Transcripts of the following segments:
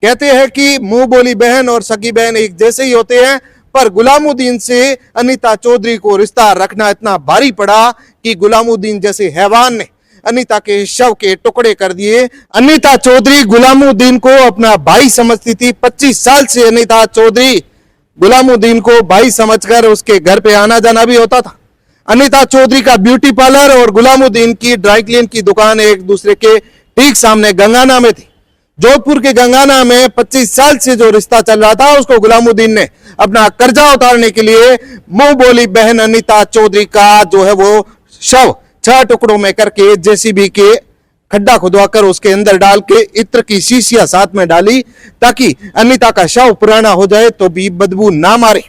कहते हैं कि मुंह बोली बहन और सगी बहन एक जैसे ही होते हैं, पर गुलामुद्दीन से अनीता चौधरी को रिश्ता रखना इतना भारी पड़ा कि गुलामुद्दीन जैसे हैवान ने अनीता के शव के टुकड़े कर दिए। अनीता चौधरी गुलामुद्दीन को अपना भाई समझती थी। 25 साल से अनीता चौधरी गुलामुद्दीन को भाई समझकर उसके घर पे आना जाना भी होता था। अनीता चौधरी का ब्यूटी पार्लर और गुलामुद्दीन की ड्राई क्लीन की दुकान एक दूसरे के ठीक सामने गंगाना में थी। जोधपुर के गंगाना में 25 साल से जो रिश्ता चल रहा था, उसको गुलामुद्दीन ने अपना कर्जा उतारने के लिए मुंह बोली बहन अनीता चौधरी का जो है वो शव 6 टुकड़ों में करके जेसीबी के खड्डा खुदवाकर उसके अंदर डाल के इत्र की शीशियां साथ में डाली, ताकि अनीता का शव पुराना हो जाए तो भी बदबू ना मारे।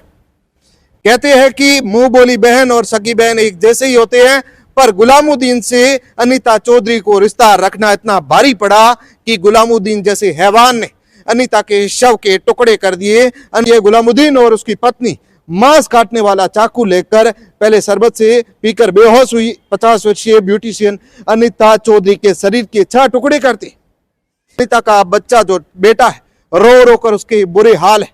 कहते हैं कि मुंह बोली बहन और सगी बहन एक जैसे ही होते हैं, पर गुलामुद्दीन से अनीता चौधरी को रिश्ता रखना इतना भारी पड़ा कि गुलामुद्दीन जैसे हैवान ने अनीता के शव के टुकड़े कर दिए। गुलामुद्दीन और उसकी पत्नी मांस काटने वाला चाकू लेकर पहले शरबत से पीकर बेहोश हुई 50 वर्षीय ब्यूटिशियन अनीता चौधरी के शरीर के 6 टुकड़े करते। अनीता का बच्चा जो बेटा है, रो रो कर उसके बुरे हाल है।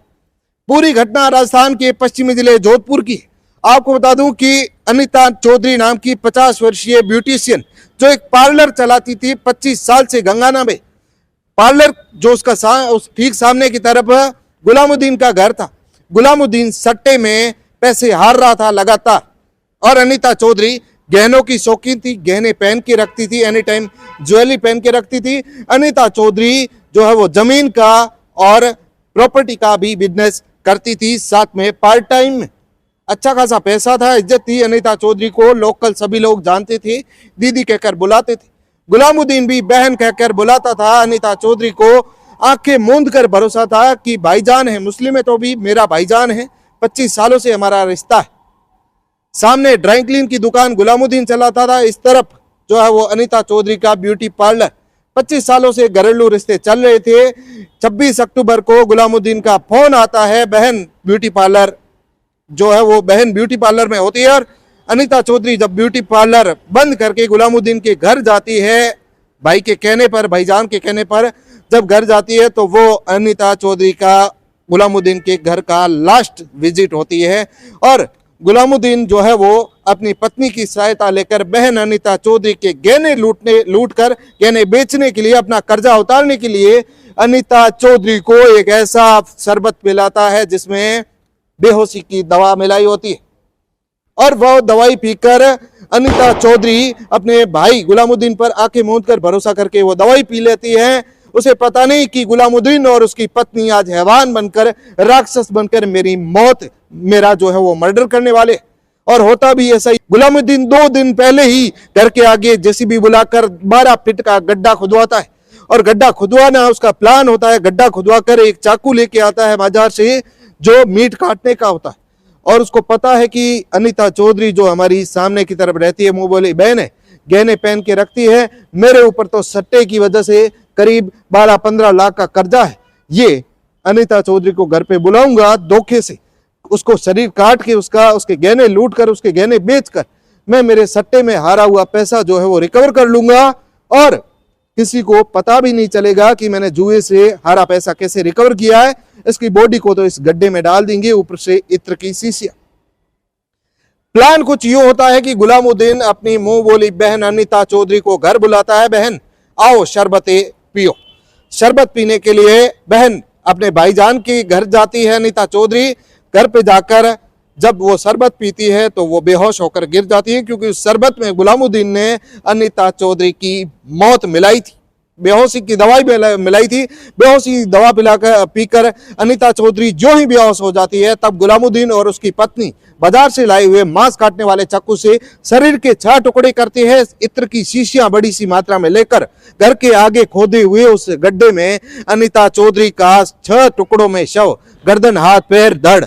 पूरी घटना राजस्थान के पश्चिमी जिले जोधपुर की। आपको बता दूं कि अनीता चौधरी नाम की 50 वर्षीय ब्यूटिशियन जो एक पार्लर चलाती थी 25 साल से गंगाना में, पार्लर जो उसका उस ठीक सामने की तरफ गुलामुद्दीन का घर था। गुलामुद्दीन सट्टे में पैसे हार रहा था लगातार, और अनीता चौधरी गहनों की शौकीन थी, गहने पहन के रखती थी, एनी टाइम ज्वेलरी पहन के रखती थी। अनीता चौधरी जो है वो जमीन का और प्रॉपर्टी का भी बिजनेस करती थी, साथ में पार्ट टाइम में अच्छा खासा पैसा था, इज्जत थी। अनीता चौधरी को लोकल सभी लोग जानते थे, दीदी कहकर बुलाते थे। गुलामुद्दीन भी बहन कहकर बुलाता था। अनीता चौधरी को आंखें मूंद कर भरोसा था कि भाईजान है, मुस्लिम है तो भी मेरा भाईजान है, 25 सालों से हमारा रिश्ता है। सामने ड्राई क्लीन की दुकान गुलामुद्दीन चलाता था, इस तरफ जो है वो अनीता चौधरी का ब्यूटी पार्लर। 25 सालों से घरेलू रिश्ते चल रहे थे। 26 अक्टूबर को गुलामुद्दीन का फोन आता है। बहन ब्यूटी पार्लर जो है वो बहन ब्यूटी पार्लर में होती है, और अनीता चौधरी जब ब्यूटी पार्लर बंद करके गुलामुद्दीन के घर जाती है, भाई के कहने पर, भाईजान के कहने पर जब घर जाती है, तो वो अनीता चौधरी का गुलामुद्दीन के घर का लास्ट विजिट होती है। और गुलामुद्दीन जो है वो अपनी पत्नी की सहायता लेकर बहन अनीता चौधरी के गहने लूट कर गहने बेचने के लिए, अपना कर्जा उतारने के लिए अनीता चौधरी को एक ऐसा शरबत पिलाता है जिसमें बेहोशी की दवा मिलाई होती है, और वह दवाई पीकर अनीता चौधरी अपने भाई गुलामुद्दीन पर आंखें मूंद कर भरोसा करके वो दवाई पी लेती है। उसे पता नहीं कि गुलामुद्दीन और उसकी पत्नी आज हैवान बनकर, राक्षस बनकर मेरा जो है वो मर्डर करने वाले। और होता भी ऐसा ही। गुलामुद्दीन 2 दिन पहले ही घर के आगे जेसीबी बुलाकर 12 फीट का गड्ढा खुदवाता है, और गड्ढा खुदवाना उसका प्लान होता है। गड्ढा खुदवा कर एक चाकू लेके आता है बाजार से, जो मीट काटने का होता है, और उसको पता है कि अनीता चौधरी जो हमारी सामने की तरफ रहती है, मुंह बोली बहन है, गहने पहन के रखती है, मेरे ऊपर तो सट्टे की वजह से करीब 12-15 लाख का कर्जा है। ये अनीता चौधरी को घर पे बुलाऊंगा, धोखे से उसको शरीर काट के उसके गहने लूट कर, उसके गहने बेच कर मैं मेरे सट्टे में हारा हुआ पैसा जो है वो रिकवर कर लूंगा, और किसी को पता भी नहीं चलेगा कि मैंने जुए से हारा पैसा कैसे रिकवर किया है। इसकी बॉडी को तो इस गड्ढे में डाल देंगे, ऊपर से इत्र की शीशियां। प्लान कुछ यूं होता है कि गुलामुद्दीन अपनी मुंह बोली बहन अनीता चौधरी को घर बुलाता है। बहन आओ शरबते पियो। शरबत पीने के लिए बहन अपने भाईजान के घर जाती है। अनीता चौधरी घर पे जाकर जब वो शरबत पीती है तो वो बेहोश होकर गिर जाती है, क्योंकि उस शरबत में गुलामुद्दीन ने अनीता चौधरी की मौत मिलाई थी, बेहोशी की दवाई मिलाई थी। बेहोशी दवा पिलाकर पीकर अनीता चौधरी जो ही बेहोश हो जाती है, तब गुलामुद्दीन और उसकी पत्नी बाजार से लाए हुए मांस काटने वाले चाकू से शरीर के 6 टुकड़े करते हैं। इत्र की शीशियां बड़ी सी मात्रा में लेकर घर के आगे खोदे हुए उस गड्ढे में अनीता चौधरी का 6 टुकड़ों में शव, गर्दन, हाथ, पैर, धड़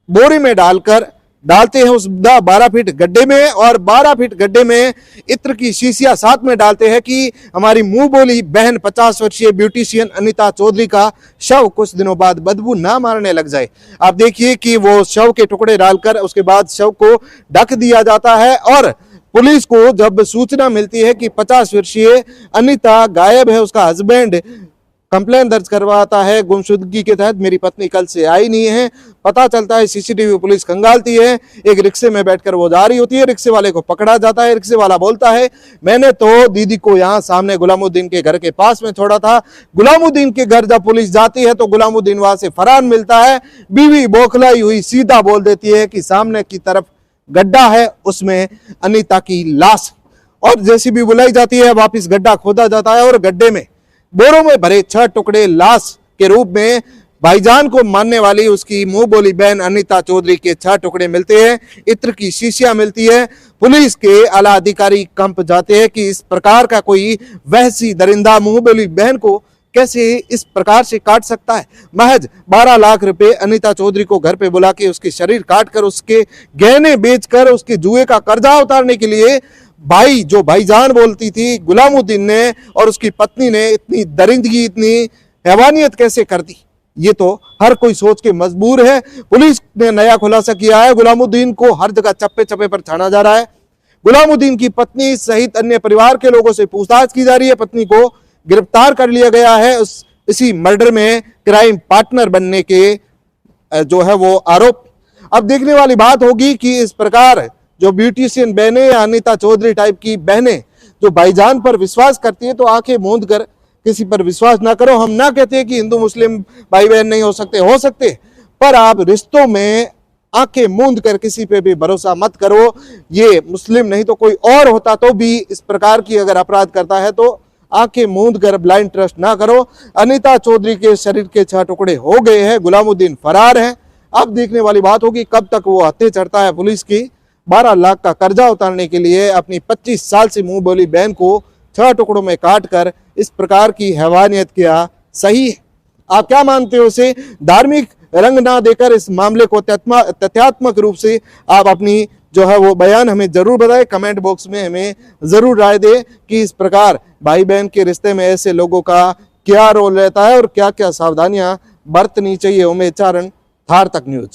बोरी में डालते हैं उस 12 फीट गड्ढे में, और 12 फीट गड्ढे में इत्र की शीशियां साथ में डालते हैं कि हमारी मुंह बोली बहन 50 वर्षीय ब्यूटिशियन अनीता चौधरी का शव कुछ दिनों बाद बदबू ना मारने लग जाए। आप देखिए कि वो शव के टुकड़े डालकर उसके बाद शव को ढक दिया जाता है, और पुलिस को जब सूचना मिलती है कि 50 वर्षीय अनीता गायब है, उसका हस्बैंड कंप्लेन दर्ज करवाता है गुमशुदगी के तहत। मेरी पत्नी कल से आई नहीं है। पता चलता है सीसीटीवी पुलिस खंगालती है, एक रिक्शे में बैठकर वो जा रही होती है, रिक्शे वाले को पकड़ा जाता है। रिक्शे वाला बोलता है मैंने तो दीदी को यहाँ सामने गुलामुद्दीन के घर के पास में छोड़ा था। गुलामुद्दीन के घर जब पुलिस जाती है तो गुलामुद्दीन वहां से फरार मिलता है। बीवी बौखलाई हुई सीधा बोल देती है कि सामने की तरफ गड्ढा है, उसमें अनीता की लाश, और जेसीबी बुलाई जाती है, वापिस गड्ढा खोदा जाता है और गड्ढे में बोरों में भरे 6 टुकड़े लाश के रूप में भाईजान को मानने वाली उसकी मुंह बोली बहन अनीता चौधरी के 6 टुकड़े मिलते हैं। इत्र की शीशियां मिलती है। पुलिस के आला अधिकारी कंप जाते हैं कि इस प्रकार का कोई वहशी दरिंदा मुंह बोली बहन को कैसे इस प्रकार से काट सकता है। महज 12 लाख रुपए अनीता चौधरी को घर पे बुला के उसके शरीर काट कर, उसके गहने बेचकर, उसके जुए का कर्जा उतारने के लिए भाई जो भाईजान बोलती थी गुलामुद्दीन ने और उसकी पत्नी ने इतनी दरिंदगी, इतनी हैवानियत कैसे कर दी, ये तो हर कोई सोच के मजबूर है। पुलिस ने नया खुलासा किया है, गुलामुद्दीन को हर जगह चप्पे चप्पे पर छाना जा रहा है। गुलामुद्दीन की पत्नी सहित अन्य परिवार के लोगों से पूछताछ की जा रही है। पत्नी को गिरफ्तार कर लिया गया है इसी मर्डर में क्राइम पार्टनर बनने के जो है वो आरोप। अब देखने वाली बात होगी कि इस प्रकार जो ब्यूटिशियन बहनें या अनीता चौधरी टाइप की बहनें जो भाईजान पर विश्वास करती है, तो आंखें मूंद कर किसी पर विश्वास ना करो। हम ना कहते कि हिंदू मुस्लिम भाई बहन नहीं हो सकते, पर आप रिश्तों में आंखें मूंद कर किसी पे भी भरोसा मत करो। ये मुस्लिम नहीं तो कोई और होता तो भी इस प्रकार की अगर अपराध करता है तो आंखें मूंद कर ब्लाइंड ट्रस्ट ना करो। अनीता चौधरी के शरीर के 6 टुकड़े हो गए हैं, गुलामुद्दीन फरार है। अब देखने वाली बात होगी कब तक वो हत्थे चढ़ता है पुलिस की। 12 लाख का कर्जा उतारने के लिए अपनी 25 साल से मुंह बोली बहन को 6 टुकड़ों में काट कर इस प्रकार की हैवानियत किया सही है? आप क्या मानते हो? उसे धार्मिक रंग ना देकर इस मामले को तथ्यात्मक रूप से आप अपनी जो है वो बयान हमें जरूर बताएं। कमेंट बॉक्स में हमें जरूर राय दें कि इस प्रकार भाई बहन के रिश्ते में ऐसे लोगों का क्या रोल रहता है और क्या क्या सावधानियां बरतनी चाहिए। उमेश चारण, थार तक न्यूज।